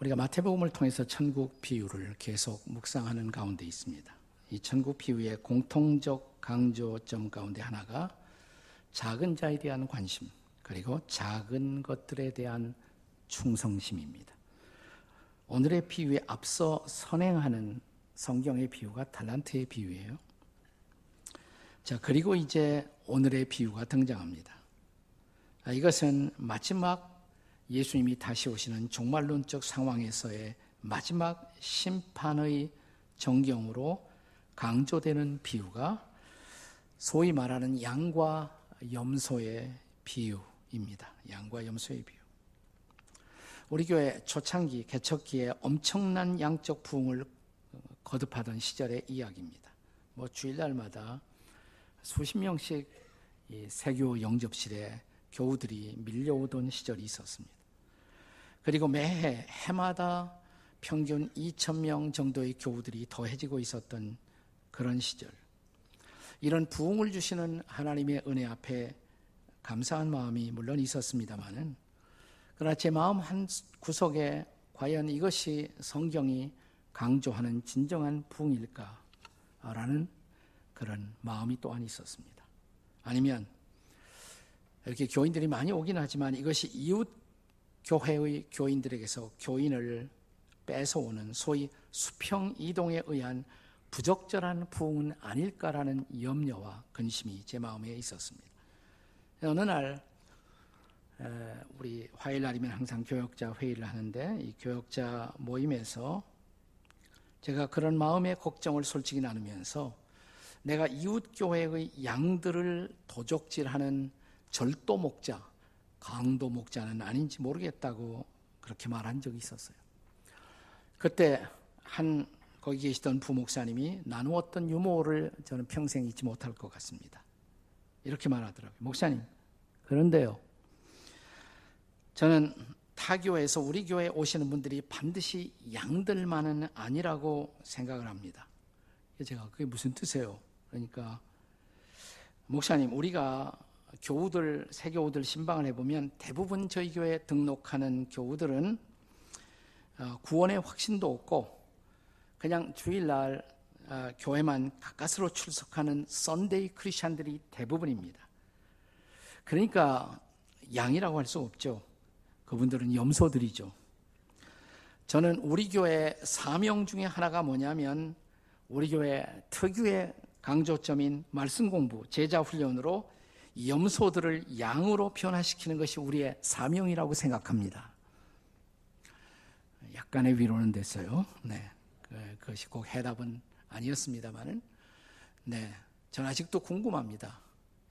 우리가 마태복음을 통해서 천국 비유를 계속 묵상하는 가운데 있습니다. 이 천국 비유의 공통적 강조점 가운데 하나가 작은 자에 대한 관심, 그리고 작은 것들에 대한 충성심입니다. 오늘의 비유에 앞서 선행하는 성경의 비유가 달란트의 비유예요. 자, 그리고 이제 오늘의 비유가 등장합니다. 이것은 마지막 예수님이 다시 오시는 종말론적 상황에서의 마지막 심판의 전경으로 강조되는 비유가 소위 말하는 양과 염소의 비유입니다. 양과 염소의 비유. 우리 교회 초창기 개척기에 엄청난 양적 부흥을 거듭하던 시절의 이야기입니다. 주일날마다 수십 명씩 이 세교 영접실에 교우들이 밀려오던 시절이 있었습니다. 그리고 매해 해마다 평균 2,000명 정도의 교우들이 더해지고 있었던 그런 시절. 이런 부흥을 주시는 하나님의 은혜 앞에 감사한 마음이 물론 있었습니다마는, 그러나 제 마음 한 구석에 과연 이것이 성경이 강조하는 진정한 부흥일까라는 그런 마음이 또한 있었습니다. 아니면 이렇게 교인들이 많이 오긴 하지만 이것이 이웃 교회의 교인들에게서 교인을 뺏어오는 소위 수평 이동에 의한 부적절한 부흥은 아닐까라는 염려와 근심이 제 마음에 있었습니다. 어느 날 우리 화요일 날이면 항상 교역자 회의를 하는데, 이 교역자 모임에서 제가 그런 마음의 걱정을 솔직히 나누면서 내가 이웃 교회의 양들을 도적질하는 절도 목자, 강도 목자는 아닌지 모르겠다고 그렇게 말한 적이 있었어요. 그때 거기 계시던 부목사님이 나누었던 유머를 저는 평생 잊지 못할 것 같습니다. 이렇게 말하더라고요. 목사님, 그런데요, 저는 타 교회에서 우리 교회에 오시는 분들이 반드시 양들만은 아니라고 생각을 합니다. 제가 그게 무슨 뜻이에요? 그러니까 목사님, 우리가 교우들, 새교우들 신방을 해보면 대부분 저희 교회에 등록하는 교우들은 구원의 확신도 없고 그냥 주일날 교회만 가까스로 출석하는 썬데이 크리스찬들이 대부분입니다. 그러니까 양이라고 할 수 없죠. 그분들은 염소들이죠. 저는 우리 교회 사명 중에 하나가 뭐냐면, 우리 교회 특유의 강조점인 말씀 공부, 제자 훈련으로 염소들을 양으로 변화시키는 것이 우리의 사명이라고 생각합니다. 약간의 위로는 됐어요. 네, 그것이 꼭 해답은 아니었습니다만은, 네, 저는 아직도 궁금합니다.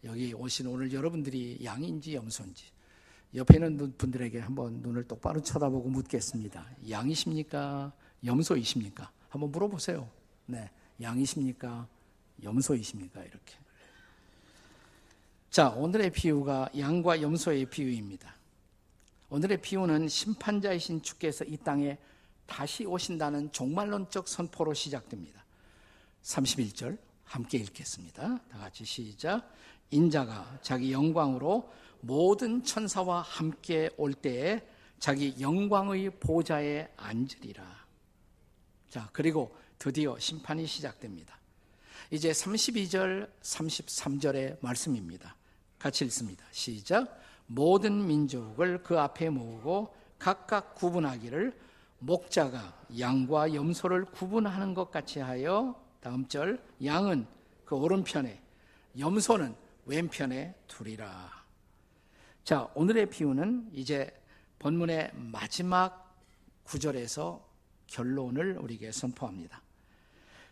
여기 오신 오늘 여러분들이 양인지 염소인지. 옆에 있는 분들에게 한번 눈을 똑바로 쳐다보고 묻겠습니다. 양이십니까? 염소이십니까? 한번 물어보세요. 네, 양이십니까? 염소이십니까? 이렇게. 자, 오늘의 비유가 양과 염소의 비유입니다. 오늘의 비유는 심판자이신 주께서 이 땅에 다시 오신다는 종말론적 선포로 시작됩니다. 31절 함께 읽겠습니다. 다 같이 시작. 인자가 자기 영광으로 모든 천사와 함께 올 때에 자기 영광의 보좌에 앉으리라. 자, 그리고 드디어 심판이 시작됩니다. 이제 32절, 33절의 말씀입니다. 같이 읽습니다. 시작. 모든 민족을 그 앞에 모으고 각각 구분하기를 목자가 양과 염소를 구분하는 것 같이 하여, 다음 절, 양은 그 오른편에 염소는 왼편에 두리라. 자, 오늘의 비유는 이제 본문의 마지막 구절에서 결론을 우리에게 선포합니다.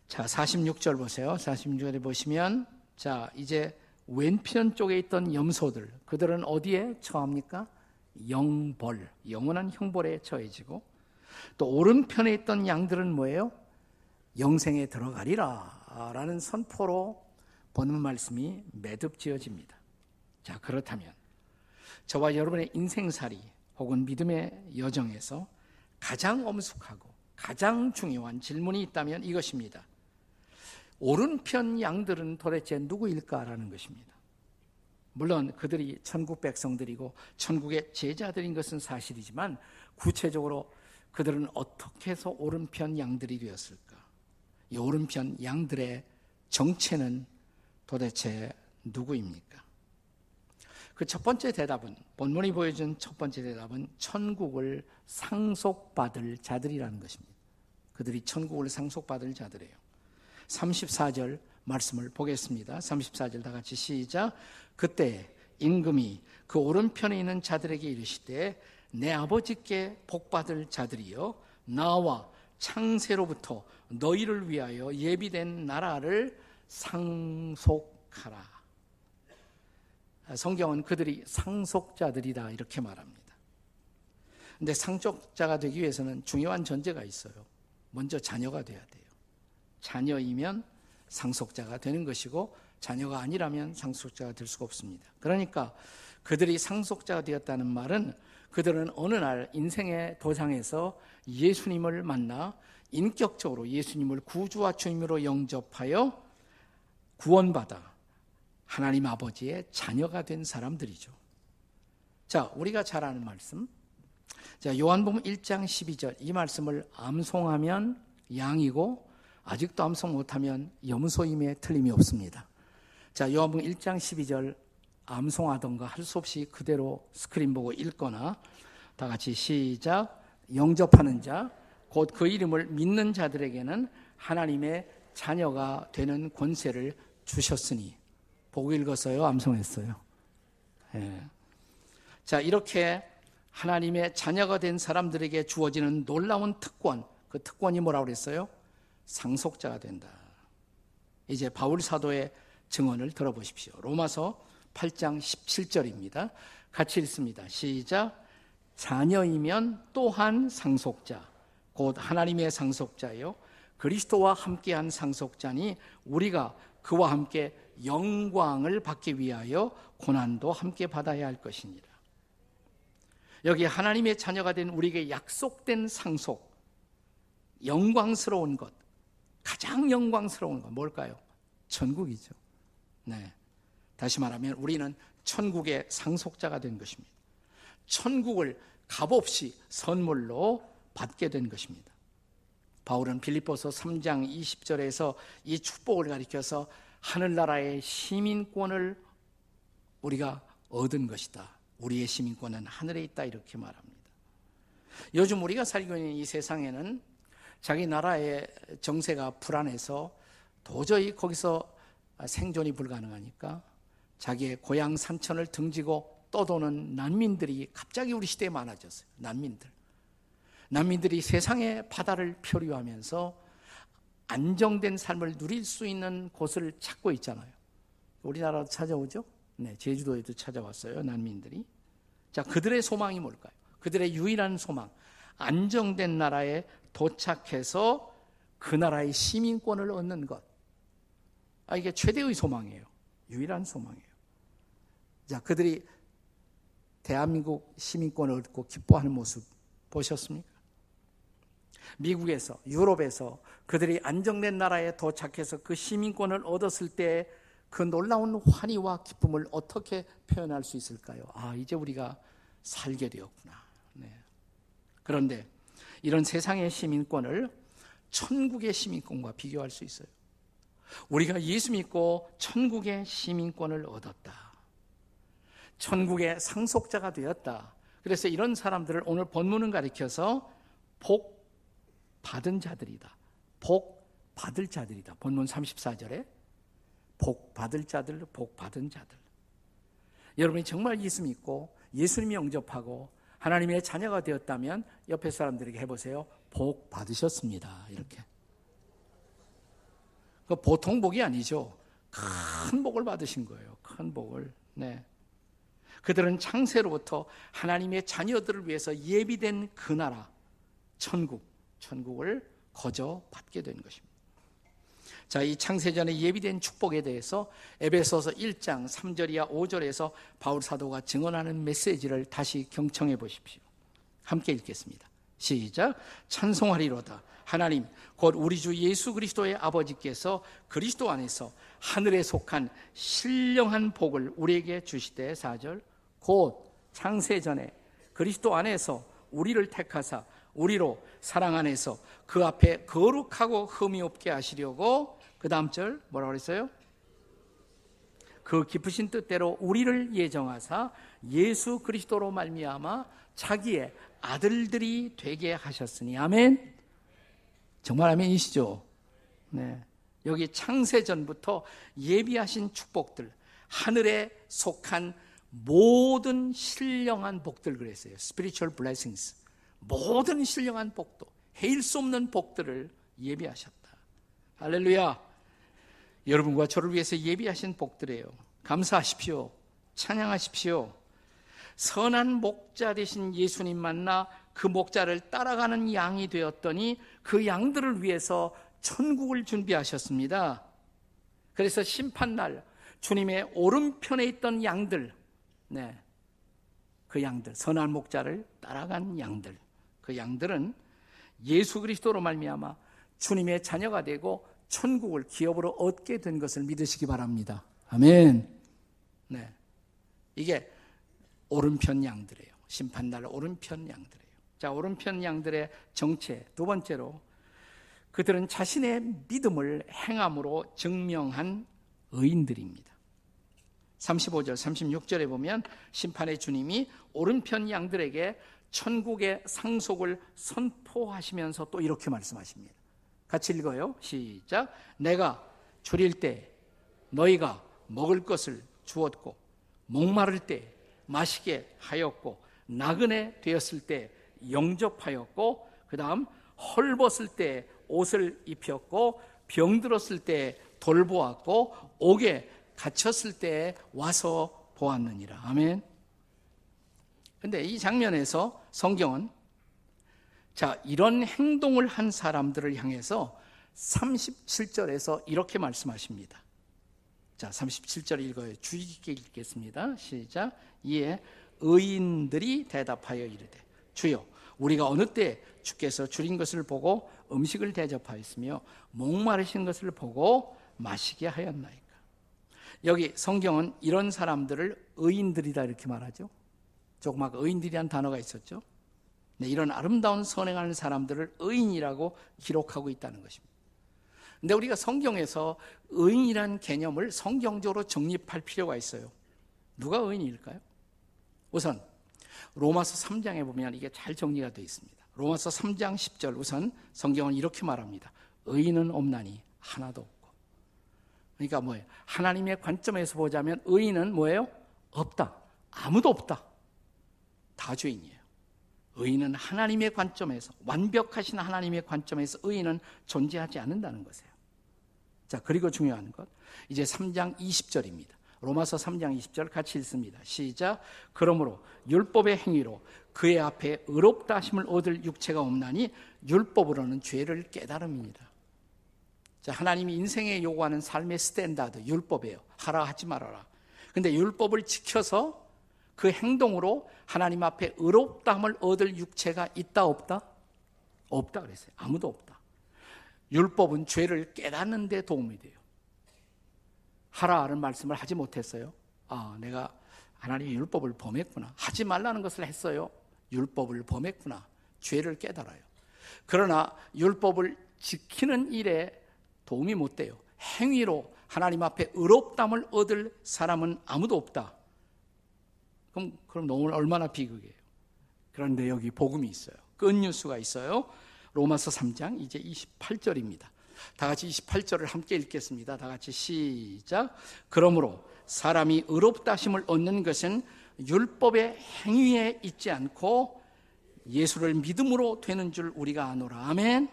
자, 46절 보세요. 46절에 보시면, 자, 이제 왼편 쪽에 있던 염소들, 그들은 어디에 처합니까? 영벌, 영원한 형벌에 처해지고, 또 오른편에 있던 양들은 뭐예요? 영생에 들어가리라 라는 선포로 본문 말씀이 매듭지어집니다. 자, 그렇다면 저와 여러분의 인생살이 혹은 믿음의 여정에서 가장 엄숙하고 가장 중요한 질문이 있다면 이것입니다. 오른편 양들은 도대체 누구일까라는 것입니다. 물론 그들이 천국 백성들이고 천국의 제자들인 것은 사실이지만, 구체적으로 그들은 어떻게 해서 오른편 양들이 되었을까? 이 오른편 양들의 정체는 도대체 누구입니까? 그 첫 번째 대답은, 본문이 보여준 첫 번째 대답은 천국을 상속받을 자들이라는 것입니다. 그들이 천국을 상속받을 자들이에요. 34절 말씀을 보겠습니다. 34절 다 같이 시작. 그때 임금이 그 오른편에 있는 자들에게 이르시되 내 아버지께 복받을 자들이여 나와 창세로부터 너희를 위하여 예비된 나라를 상속하라. 성경은 그들이 상속자들이다 이렇게 말합니다. 그런데 상속자가 되기 위해서는 중요한 전제가 있어요. 먼저 자녀가 돼야 돼요. 자녀이면 상속자가 되는 것이고 자녀가 아니라면 상속자가 될 수가 없습니다. 그러니까 그들이 상속자가 되었다는 말은 그들은 어느 날 인생의 도상에서 예수님을 만나 인격적으로 예수님을 구주와 주님으로 영접하여 구원받아 하나님 아버지의 자녀가 된 사람들이죠. 자, 우리가 잘 아는 말씀. 자, 요한복음 1장 12절 이 말씀을 암송하면 양이고 아직도 암송 못하면 염소임에 틀림이 없습니다. 자, 요한복음 1장 12절 암송하던가 할 수 없이 그대로 스크린 보고 읽거나 다 같이 시작. 영접하는 자, 곧 그 이름을 믿는 자들에게는 하나님의 자녀가 되는 권세를 주셨으니. 보고 읽었어요? 암송했어요? 예. 자, 이렇게 하나님의 자녀가 된 사람들에게 주어지는 놀라운 특권, 그 특권이 뭐라고 그랬어요? 상속자가 된다. 이제 바울 사도의 증언을 들어보십시오. 로마서 8장 17절입니다. 같이 읽습니다. 시작. 자녀이면 또한 상속자, 곧 하나님의 상속자요 그리스도와 함께한 상속자니 우리가 그와 함께 영광을 받기 위하여 고난도 함께 받아야 할 것이니라. 여기 하나님의 자녀가 된 우리에게 약속된 상속, 영광스러운 것, 가장 영광스러운 것 뭘까요? 천국이죠. 네. 다시 말하면 우리는 천국의 상속자가 된 것입니다. 천국을 값없이 선물로 받게 된 것입니다. 바울은 빌립보서 3장 20절에서 이 축복을 가리켜서 하늘나라의 시민권을 우리가 얻은 것이다. 우리의 시민권은 하늘에 있다 이렇게 말합니다. 요즘 우리가 살고 있는 이 세상에는 자기 나라의 정세가 불안해서 도저히 거기서 생존이 불가능하니까 자기의 고향 산천을 등지고 떠도는 난민들이 갑자기 우리 시대에 많아졌어요. 난민들이 세상의 바다를 표류하면서 안정된 삶을 누릴 수 있는 곳을 찾고 있잖아요. 우리나라도 찾아오죠? 네, 제주도에도 찾아왔어요, 난민들이. 자, 그들의 소망이 뭘까요? 그들의 유일한 소망, 안정된 나라에 도착해서 그 나라의 시민권을 얻는 것. 이게 최대의 소망이에요. 유일한 소망이에요. 자, 그들이 대한민국 시민권을 얻고 기뻐하는 모습 보셨습니까? 미국에서, 유럽에서 그들이 안정된 나라에 도착해서 그 시민권을 얻었을 때 그 놀라운 환희와 기쁨을 어떻게 표현할 수 있을까요? 이제 우리가 살게 되었구나. 네. 그런데 이런 세상의 시민권을 천국의 시민권과 비교할 수 있어요. 우리가 예수 믿고 천국의 시민권을 얻었다. 천국의 상속자가 되었다. 그래서 이런 사람들을 오늘 본문은 가리켜서 복 받은 자들이다. 복 받을 자들이다. 본문 34절에 복 받을 자들, 복 받은 자들. 여러분이 정말 예수 믿고 예수님이 영접하고 하나님의 자녀가 되었다면 옆에 사람들에게 해보세요. 복 받으셨습니다. 이렇게. 그 보통 복이 아니죠. 큰 복을 받으신 거예요. 큰 복을. 네. 그들은 창세로부터 하나님의 자녀들을 위해서 예비된 그 나라, 천국을 거저 받게 된 것입니다. 자, 이 창세전에 예비된 축복에 대해서 에베소서 1장 3절이야 5절에서 바울 사도가 증언하는 메시지를 다시 경청해 보십시오. 함께 읽겠습니다. 시작. 찬송하리로다. 하나님 곧 우리 주 예수 그리스도의 아버지께서 그리스도 안에서 하늘에 속한 신령한 복을 우리에게 주시되 4절 곧 창세전에 그리스도 안에서 우리를 택하사 우리로 사랑 안에서 그 앞에 거룩하고 흠이 없게 하시려고 그 다음 절 뭐라고 그랬어요? 그 기쁘신 뜻대로 우리를 예정하사 예수 그리스도로 말미암아 자기의 아들들이 되게 하셨으니. 아멘. 정말 아멘이시죠? 네. 여기 창세전부터 예비하신 축복들, 하늘에 속한 모든 신령한 복들 그랬어요. Spiritual blessings. 모든 신령한 복도, 헤일 수 없는 복들을 예비하셨다. 할렐루야. 여러분과 저를 위해서 예비하신 복들이에요. 감사하십시오. 찬양하십시오. 선한 목자 되신 예수님 만나 그 목자를 따라가는 양이 되었더니 그 양들을 위해서 천국을 준비하셨습니다. 그래서 심판날 주님의 오른편에 있던 양들, 그 양들, 선한 목자를 따라간 양들, 그 양들은 예수 그리스도로 말미암아 주님의 자녀가 되고 천국을 기업으로 얻게 된 것을 믿으시기 바랍니다. 아멘. 네, 이게 오른편 양들이에요. 심판날 오른편 양들이에요. 자, 오른편 양들의 정체 두 번째로, 그들은 자신의 믿음을 행함으로 증명한 의인들입니다. 35절 36절에 보면 심판의 주님이 오른편 양들에게 천국의 상속을 선포하시면서 또 이렇게 말씀하십니다. 같이 읽어요. 시작. 내가 줄일 때 너희가 먹을 것을 주었고, 목마를 때 마시게 하였고, 나그네 되었을 때 영접하였고, 그 다음 헐벗을 때 옷을 입혔고, 병들었을 때 돌보았고, 옥에 갇혔을 때 와서 보았느니라. 아멘. 근데 이 장면에서 성경은 이런 행동을 한 사람들을 향해서 37절에서 이렇게 말씀하십니다. 자, 37절 읽어요. 주의 깊게 읽겠습니다. 시작. 이에 의인들이 대답하여 이르되 주여, 우리가 어느 때 주께서 줄인 것을 보고 음식을 대접하였으며 목마르신 것을 보고 마시게 하였나이까. 여기 성경은 이런 사람들을 의인들이다 이렇게 말하죠. 조그맣게 의인들이라는 단어가 있었죠. 네, 이런 아름다운 선행하는 사람들을 의인이라고 기록하고 있다는 것입니다. 근데 우리가 성경에서 의인이라는 개념을 성경적으로 정립할 필요가 있어요. 누가 의인일까요? 우선 로마서 3장에 보면 이게 잘 정리가 되어 있습니다. 로마서 3장 10절, 우선 성경은 이렇게 말합니다. 의인은 없나니 하나도 없고. 그러니까 뭐예요? 하나님의 관점에서 보자면 의인은 뭐예요? 없다. 아무도 없다. 다 죄인이에요. 의인은 하나님의 관점에서, 완벽하신 하나님의 관점에서 의인은 존재하지 않는다는 것이에요. 자, 그리고 중요한 것, 이제 3장 20절입니다. 로마서 3장 20절 같이 읽습니다. 시작. 그러므로 율법의 행위로 그의 앞에 의롭다 하심을 얻을 육체가 없나니 율법으로는 죄를 깨달음이니라. 자, 하나님이 인생에 요구하는 삶의 스탠다드, 율법이에요. 하라 하지 말아라. 근데 율법을 지켜서 그 행동으로 하나님 앞에 의롭다함을 얻을 육체가 있다 없다? 없다 그랬어요. 아무도 없다. 율법은 죄를 깨닫는 데 도움이 돼요. 하라는 말씀을 하지 못했어요. 내가 하나님의 율법을 범했구나. 하지 말라는 것을 했어요. 율법을 범했구나. 죄를 깨달아요. 그러나 율법을 지키는 일에 도움이 못 돼요. 행위로 하나님 앞에 의롭다함을 얻을 사람은 아무도 없다. 그럼 너무 얼마나 비극이에요. 그런데 여기 복음이 있어요. 끝뉴스가 있어요. 로마서 3장 이제 28절입니다. 다 같이 28절을 함께 읽겠습니다. 다 같이 시작. 그러므로 사람이 의롭다 하심을 얻는 것은 율법의 행위에 있지 않고 예수를 믿음으로 되는 줄 우리가 아노라. 아멘.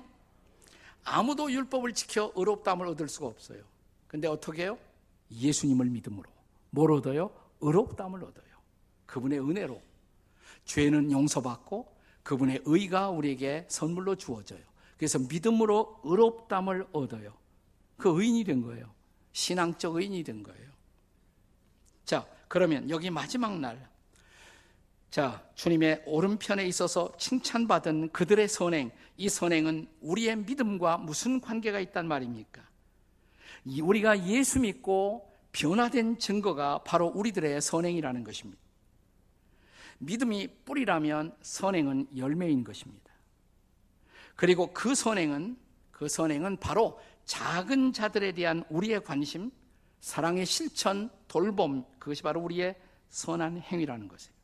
아무도 율법을 지켜 의롭다함을 얻을 수가 없어요. 근데 어떻게 해요? 예수님을 믿음으로. 뭘 얻어요? 의롭다함을 얻어요. 그분의 은혜로. 죄는 용서받고 그분의 의가 우리에게 선물로 주어져요. 그래서 믿음으로 의롭다함을 얻어요. 그 의인이 된 거예요. 신앙적 의인이 된 거예요. 자, 그러면 여기 마지막 날, 주님의 오른편에 있어서 칭찬받은 그들의 선행, 이 선행은 우리의 믿음과 무슨 관계가 있단 말입니까? 우리가 예수 믿고 변화된 증거가 바로 우리들의 선행이라는 것입니다. 믿음이 뿌리라면 선행은 열매인 것입니다. 그리고 그 선행은 바로 작은 자들에 대한 우리의 관심, 사랑의 실천, 돌봄, 그것이 바로 우리의 선한 행위라는 것이에요.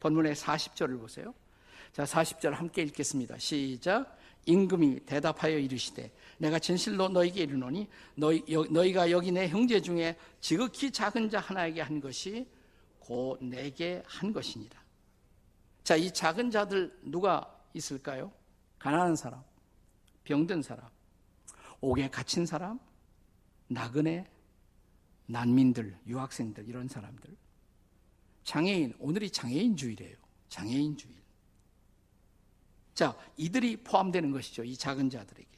본문의 40절을 보세요. 자, 40절 함께 읽겠습니다. 시작. 임금이 대답하여 이르시되 내가 진실로 너희에게 이르노니 너희가 여기 내 형제 중에 지극히 작은 자 하나에게 한 것이 곧 내게 한 것이니라. 자, 이 작은 자들 누가 있을까요? 가난한 사람, 병든 사람, 옥에 갇힌 사람, 나그네, 난민들, 유학생들, 이런 사람들. 장애인, 오늘이 장애인 주일이에요. 장애인 주일. 자, 이들이 포함되는 것이죠. 이 작은 자들에게.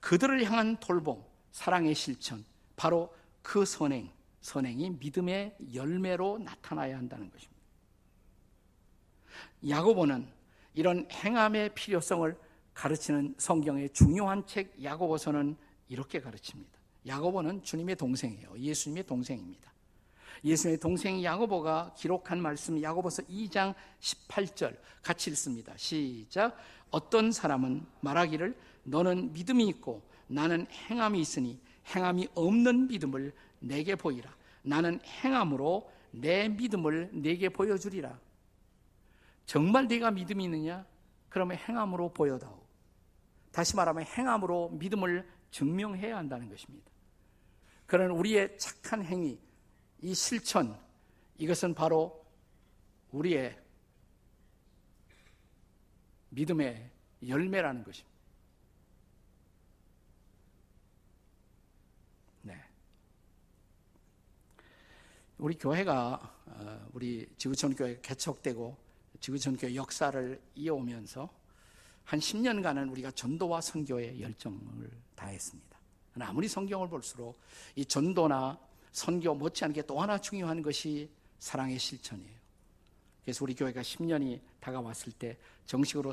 그들을 향한 돌봄, 사랑의 실천, 바로 그 선행이 믿음의 열매로 나타나야 한다는 것입니다. 야고보는 이런 행함의 필요성을 가르치는 성경의 중요한 책 야고보서는 이렇게 가르칩니다. 야고보는 주님의 동생이에요. 예수님의 동생입니다. 예수님의 동생 야고보가 기록한 말씀 야고보서 2장 18절 같이 읽습니다. 시작. 어떤 사람은 말하기를 너는 믿음이 있고 나는 행함이 있으니 행함이 없는 믿음을 내게 보이라. 나는 행함으로 내 믿음을 내게 보여주리라. 정말 네가 믿음이 있느냐? 그러면 행함으로 보여다오. 다시 말하면 행함으로 믿음을 증명해야 한다는 것입니다. 그런 우리의 착한 행위, 이 실천, 이것은 바로 우리의 믿음의 열매라는 것입니다. 네. 우리 교회가 우리 지구촌교회 개척되고 지구촌교회 역사를 이어오면서 한 10년간은 우리가 전도와 선교에 열정을 다했습니다. 아무리 성경을 볼수록 이 전도나 선교 못지않게 또 하나 중요한 것이 사랑의 실천이에요. 그래서 우리 교회가 10년이 다가왔을 때 정식으로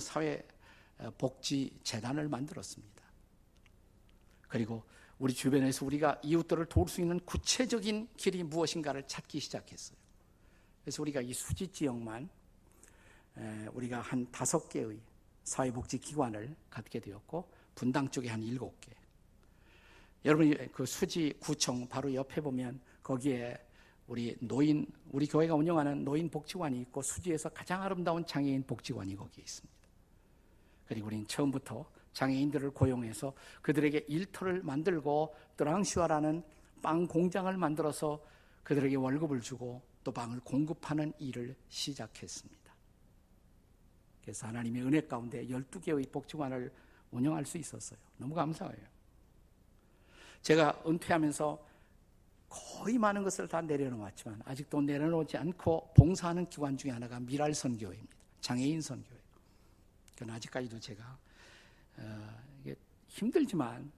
사회복지재단을 만들었습니다. 그리고 우리 주변에서 우리가 이웃들을 도울 수 있는 구체적인 길이 무엇인가를 찾기 시작했어요. 그래서 우리가 이 수지 지역만 우리가 한 5개의 사회복지기관을 갖게 되었고 분당 쪽에 한 7개. 여러분이 그 수지 구청 바로 옆에 보면 거기에 우리 교회가 운영하는 노인 복지관이 있고 수지에서 가장 아름다운 장애인 복지관이 거기에 있습니다. 그리고 우리는 처음부터 장애인들을 고용해서 그들에게 일터를 만들고 뜨랑슈아라는 빵 공장을 만들어서 그들에게 월급을 주고 또 빵을 공급하는 일을 시작했습니다. 그래서 하나님의 은혜 가운데 12개의 복지관을 운영할 수 있었어요. 너무 감사해요. 제가 은퇴하면서 거의 많은 것을 다 내려놓았지만 아직도 내려놓지 않고 봉사하는 기관 중에 하나가 미랄선교회입니다. 장애인 선교회. 그건 아직까지도 제가 이게 힘들지만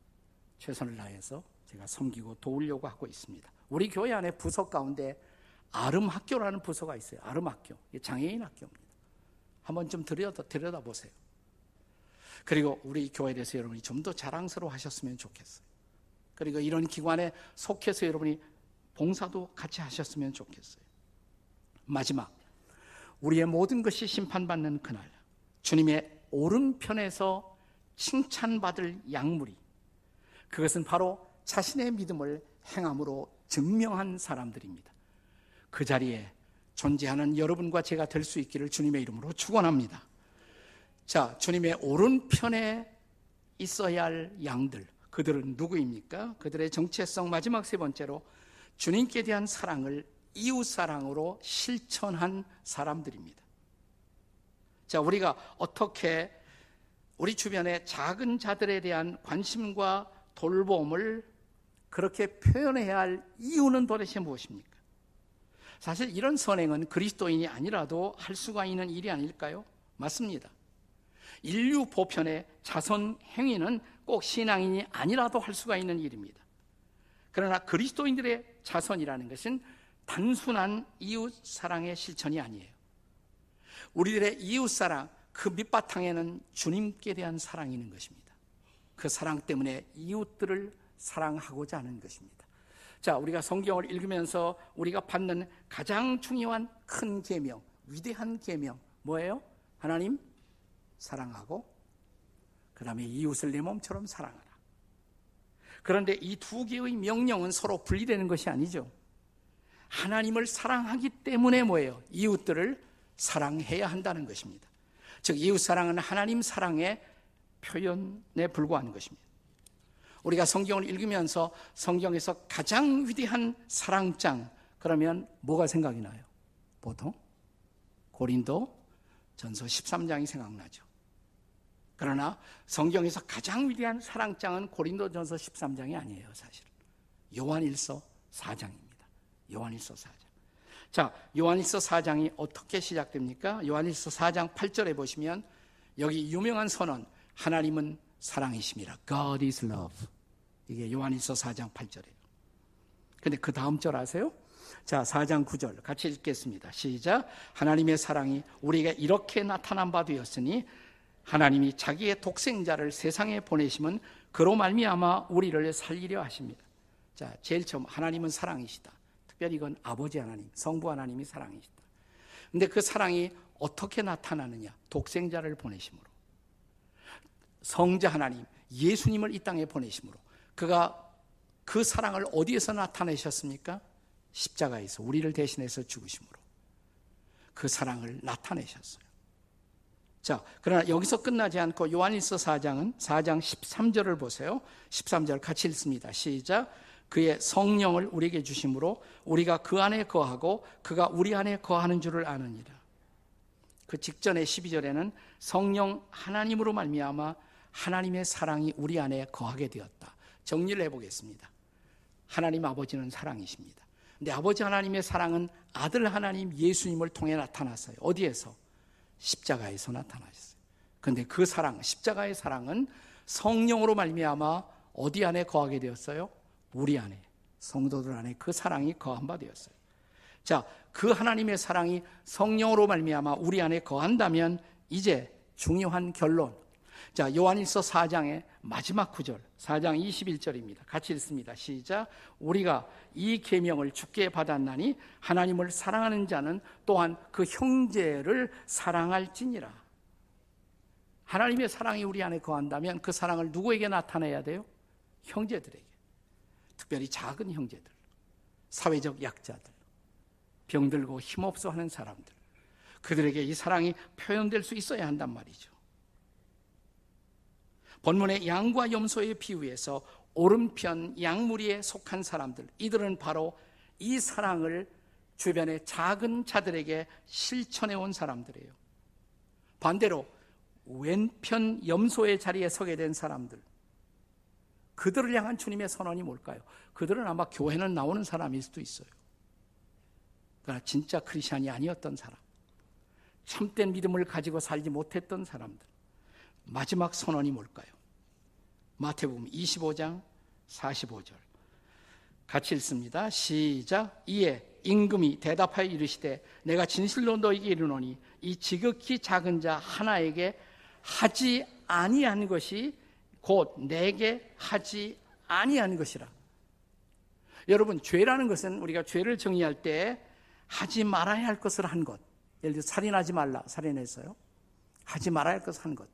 최선을 다해서 제가 섬기고 도우려고 하고 있습니다. 우리 교회 안에 부서 가운데 아름학교라는 부서가 있어요. 아름학교. 장애인 학교입니다. 한번 좀 들여다보세요. 그리고 우리 교회에 대해서 여러분이 좀 더 자랑스러워 하셨으면 좋겠어요. 그리고 이런 기관에 속해서 여러분이 봉사도 같이 하셨으면 좋겠어요. 마지막, 우리의 모든 것이 심판받는 그날, 주님의 오른편에서 칭찬받을 약물이, 그것은 바로 자신의 믿음을 행함으로 증명한 사람들입니다. 그 자리에 존재하는 여러분과 제가 될 수 있기를 주님의 이름으로 축원합니다. 자, 주님의 오른편에 있어야 할 양들, 그들은 누구입니까? 그들의 정체성 마지막 3번째로 주님께 대한 사랑을 이웃사랑으로 실천한 사람들입니다. 자, 우리가 어떻게 우리 주변의 작은 자들에 대한 관심과 돌봄을 그렇게 표현해야 할 이유는 도대체 무엇입니까? 사실 이런 선행은 그리스도인이 아니라도 할 수가 있는 일이 아닐까요? 맞습니다. 인류 보편의 자선 행위는 꼭 신앙인이 아니라도 할 수가 있는 일입니다. 그러나 그리스도인들의 자선이라는 것은 단순한 이웃 사랑의 실천이 아니에요. 우리들의 이웃 사랑, 그 밑바탕에는 주님께 대한 사랑이 있는 것입니다. 그 사랑 때문에 이웃들을 사랑하고자 하는 것입니다. 자, 우리가 성경을 읽으면서 우리가 받는 가장 중요한 큰 계명, 위대한 계명 뭐예요? 하나님 사랑하고 그 다음에 이웃을 내 몸처럼 사랑하라. 그런데 이 두 개의 명령은 서로 분리되는 것이 아니죠. 하나님을 사랑하기 때문에 뭐예요? 이웃들을 사랑해야 한다는 것입니다. 즉 이웃 사랑은 하나님 사랑의 표현에 불과한 것입니다. 우리가 성경을 읽으면서 성경에서 가장 위대한 사랑장 그러면 뭐가 생각이 나요? 보통 고린도 전서 13장이 생각나죠. 그러나 성경에서 가장 위대한 사랑장은 고린도 전서 13장이 아니에요. 사실 요한일서 4장입니다. 요한일서 4장. 자, 요한일서 4장이 어떻게 시작됩니까? 요한일서 4장 8절에 보시면 여기 유명한 선언, 하나님은 사랑이심이라. God is love. 이게 요한일서 4장 8절이에요. 근데 그 다음 절 아세요? 자, 4장 9절 같이 읽겠습니다. 시작. 하나님의 사랑이 우리에게 이렇게 나타난 바 되었으니 하나님이 자기의 독생자를 세상에 보내심은 그로 말미암아 우리를 살리려 하십니다. 자, 제일 처음 하나님은 사랑이시다. 특별히 이건 아버지 하나님, 성부 하나님이 사랑이시다. 근데 그 사랑이 어떻게 나타나느냐? 독생자를 보내심으로. 성자 하나님, 예수님을 이 땅에 보내심으로. 그가 그 사랑을 어디에서 나타내셨습니까? 십자가에서 우리를 대신해서 죽으심으로. 그 사랑을 나타내셨어요. 자, 그러나 여기서 끝나지 않고 요한일서 4장은 4장 13절을 보세요. 13절 같이 읽습니다. 시작. 그의 성령을 우리에게 주심으로 우리가 그 안에 거하고 그가 우리 안에 거하는 줄을 아느니라. 그 직전의 12절에는 성령 하나님으로 말미암아 하나님의 사랑이 우리 안에 거하게 되었다. 정리를 해보겠습니다. 하나님 아버지는 사랑이십니다. 근데 아버지 하나님의 사랑은 아들 하나님 예수님을 통해 나타났어요. 어디에서? 십자가에서 나타나셨어요. 그런데 그 사랑, 십자가의 사랑은 성령으로 말미암아 어디 안에 거하게 되었어요? 우리 안에, 성도들 안에 그 사랑이 거한 바 되었어요. 자, 그 하나님의 사랑이 성령으로 말미암아 우리 안에 거한다면 이제 중요한 결론. 자, 요한일서 4장의 마지막 구절, 4장 21절입니다. 같이 읽습니다. 시작. 우리가 이 계명을 주께 받았나니 하나님을 사랑하는 자는 또한 그 형제를 사랑할지니라. 하나님의 사랑이 우리 안에 거한다면 그 사랑을 누구에게 나타내야 돼요? 형제들에게. 특별히 작은 형제들, 사회적 약자들, 병들고 힘없어 하는 사람들, 그들에게 이 사랑이 표현될 수 있어야 한단 말이죠. 본문의 양과 염소의 비유에서 오른편 양무리에 속한 사람들, 이들은 바로 이 사랑을 주변의 작은 자들에게 실천해 온 사람들이에요. 반대로 왼편 염소의 자리에 서게 된 사람들, 그들을 향한 주님의 선언이 뭘까요? 그들은 아마 교회는 나오는 사람일 수도 있어요. 그러나 진짜 크리스찬이 아니었던 사람, 참된 믿음을 가지고 살지 못했던 사람들, 마지막 선언이 뭘까요? 마태복음 25장 45절 같이 읽습니다. 시작. 이에 임금이 대답하여 이르시되 내가 진실로 너희에게 이르노니 이 지극히 작은 자 하나에게 하지 아니한 것이 곧 내게 하지 아니한 것이라. 여러분, 죄라는 것은 우리가 죄를 정의할 때 하지 말아야 할 것을 한 것, 예를 들어 살인하지 말라, 살인했어요. 하지 말아야 할 것을 한 것.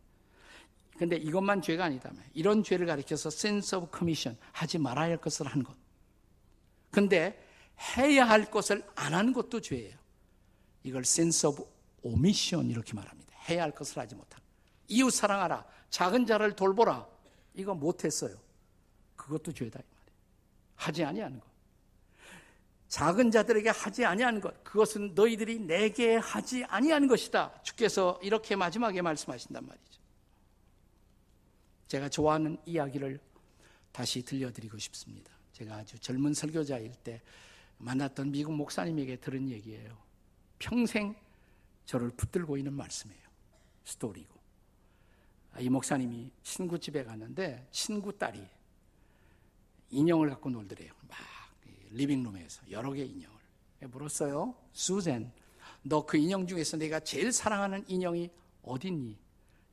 근데 이것만 죄가 아니다면 이런 죄를 가리켜서 sense of commission, 하지 말아야 할 것을 한 것. 근데 해야 할 것을 안 한 것도 죄예요. 이걸 sense of omission 이렇게 말합니다. 해야 할 것을 하지 못한. 이웃 사랑하라, 작은 자를 돌보라, 이거 못했어요. 그것도 죄다 이 말이에요. 하지 아니하는 것. 작은 자들에게 하지 아니하는 것, 그것은 너희들이 내게 하지 아니하는 것이다. 주께서 이렇게 마지막에 말씀하신단 말이죠. 제가 좋아하는 이야기를 다시 들려드리고 싶습니다. 제가 아주 젊은 설교자일 때 만났던 미국 목사님에게 들은 얘기예요. 평생 저를 붙들고 있는 말씀이에요. 스토리고. 이 목사님이 친구 집에 갔는데 친구 딸이 인형을 갖고 놀더래요. 막 리빙룸에서 여러 개의 인형을. 물었어요. 수잔, 너 그 인형 중에서 내가 제일 사랑하는 인형이 어딨니?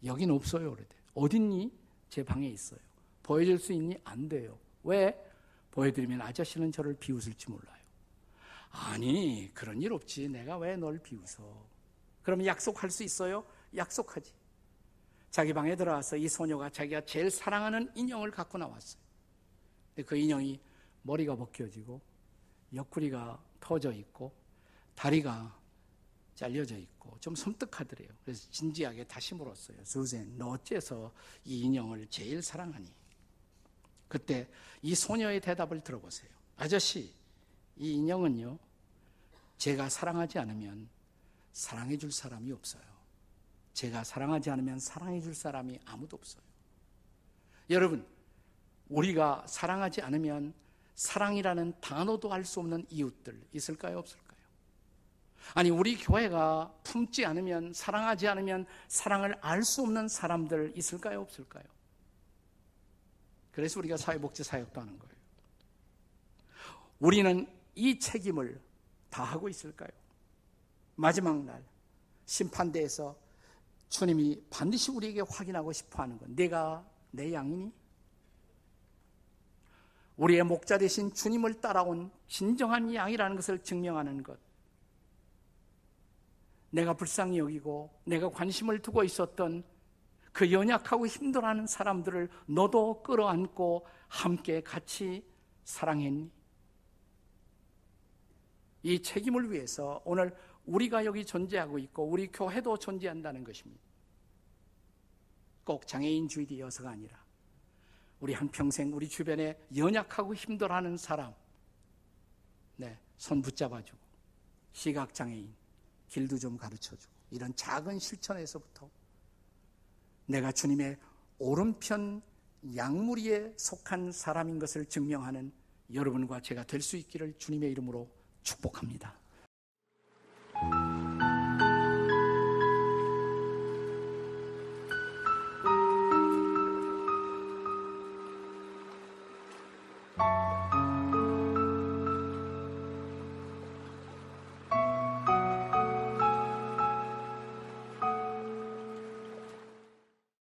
여긴 없어요. 그러대. 어딨니? 제 방에 있어요. 보여줄 수 있니? 안 돼요. 왜? 보여드리면 아저씨는 저를 비웃을지 몰라요. 아니, 그런 일 없지. 내가 왜 널 비웃어? 그럼 약속할 수 있어요? 약속하지. 자기 방에 들어와서 이 소녀가 자기가 제일 사랑하는 인형을 갖고 나왔어요. 근데 그 인형이 머리가 벗겨지고 옆구리가 터져 있고 다리가 잘려져 있고 좀 섬뜩하더래요. 그래서 진지하게 다시 물었어요. 수잔, 너 어째서 이 인형을 제일 사랑하니? 그때 이 소녀의 대답을 들어보세요. 아저씨, 이 인형은요, 제가 사랑하지 않으면 사랑해 줄 사람이 없어요. 제가 사랑하지 않으면 사랑해 줄 사람이 아무도 없어요. 여러분, 우리가 사랑하지 않으면 사랑이라는 단어도 알 수 없는 이웃들 있을까요, 없을까요? 아니, 우리 교회가 품지 않으면, 사랑하지 않으면 사랑을 알 수 없는 사람들 있을까요, 없을까요? 그래서 우리가 사회복지 사역도 하는 거예요. 우리는 이 책임을 다하고 있을까요? 마지막 날 심판대에서 주님이 반드시 우리에게 확인하고 싶어하는 건, 내가 내 양이니? 우리의 목자 되신 주님을 따라온 진정한 양이라는 것을 증명하는 것. 내가 불쌍히 여기고 내가 관심을 두고 있었던 그 연약하고 힘들어하는 사람들을 너도 끌어안고 함께 같이 사랑했니? 이 책임을 위해서 오늘 우리가 여기 존재하고 있고 우리 교회도 존재한다는 것입니다. 꼭 장애인 주일이어서가 아니라 우리 한평생 우리 주변에 연약하고 힘들어하는 사람, 손 붙잡아주고, 시각장애인 길도 좀 가르쳐주고, 이런 작은 실천에서부터 내가 주님의 오른편 양무리에 속한 사람인 것을 증명하는 여러분과 제가 될 수 있기를 주님의 이름으로 축복합니다.